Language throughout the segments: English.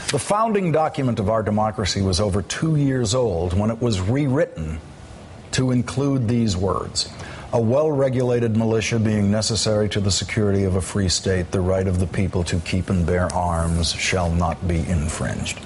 The founding document of our democracy was over 2 years old when it was rewritten to include these words: a well-regulated militia being necessary to the security of a free state, the right of the people to keep and bear arms shall not be infringed.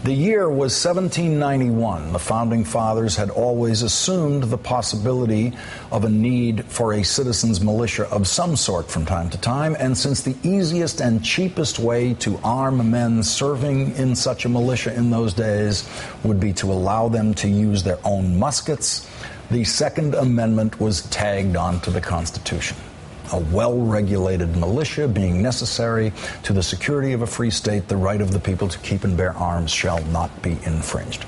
The year was 1791. The Founding Fathers had always assumed the possibility of a need for a citizens' militia of some sort from time to time, and since the easiest and cheapest way to arm men serving in such a militia in those days would be to allow them to use their own muskets, the Second Amendment was tagged onto the Constitution. A well-regulated militia being necessary to the security of a free state, the right of the people to keep and bear arms shall not be infringed.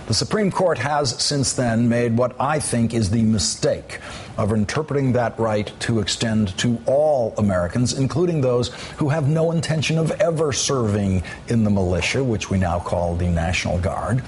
The Supreme Court has since then made what I think is the mistake of interpreting that right to extend to all Americans, including those who have no intention of ever serving in the militia, which we now call the National Guard.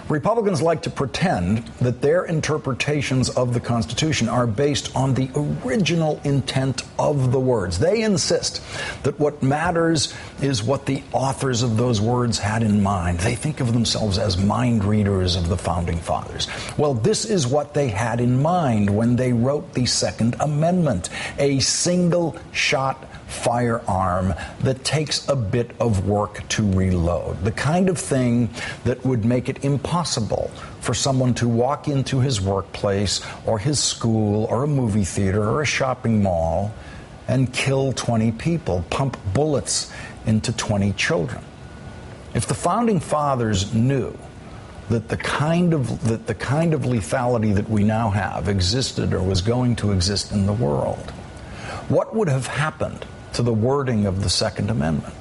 Republicans like to pretend that their interpretations of the Constitution are based on the original intent of the words. They insist that what matters is what the authors of those words had in mind. They think of themselves as mind readers of the Founding Fathers. Well, this is what they had in mind when they wrote the Second Amendment: a single-shot firearm that takes a bit of work to reload. The kind of thing that would make it impossible for someone to walk into his workplace or his school or a movie theater or a shopping mall and kill 20 people, pump bullets into 20 children. If the Founding Fathers knew that the kind of lethality that we now have existed or was going to exist in the world, what would have happened to the wording of the Second Amendment?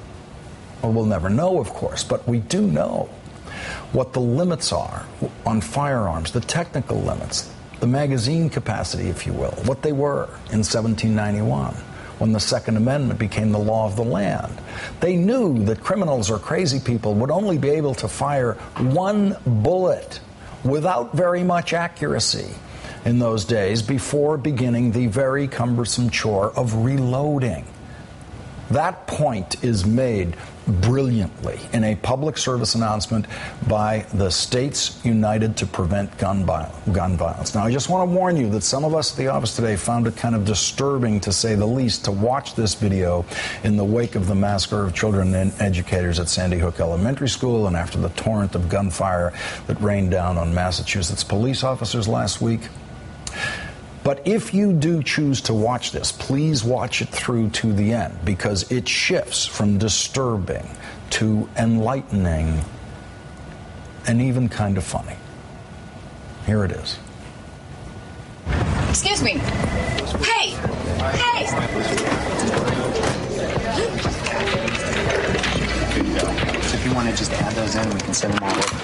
Well, we'll never know, of course, but we do know what the limits are on firearms, the technical limits, the magazine capacity, if you will, what they were in 1791 when the Second Amendment became the law of the land. They knew that criminals or crazy people would only be able to fire one bullet without very much accuracy in those days before beginning the very cumbersome chore of reloading. That point is made brilliantly in a public service announcement by the States United to Prevent Gun Violence. Now, I just want to warn you that some of us at the office today found it kind of disturbing, to say the least, to watch this video in the wake of the massacre of children and educators at Sandy Hook Elementary School and after the torrent of gunfire that rained down on Massachusetts police officers last week. But if you do choose to watch this, please watch it through to the end, because it shifts from disturbing to enlightening and even kind of funny. Here it is. Excuse me. Hey! Hey! So if you want to just add those in, we can send them all over.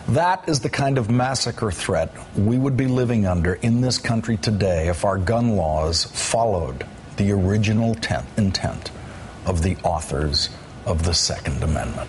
That is the kind of massacre threat we would be living under in this country today if our gun laws followed the original intent of the authors of the Second Amendment.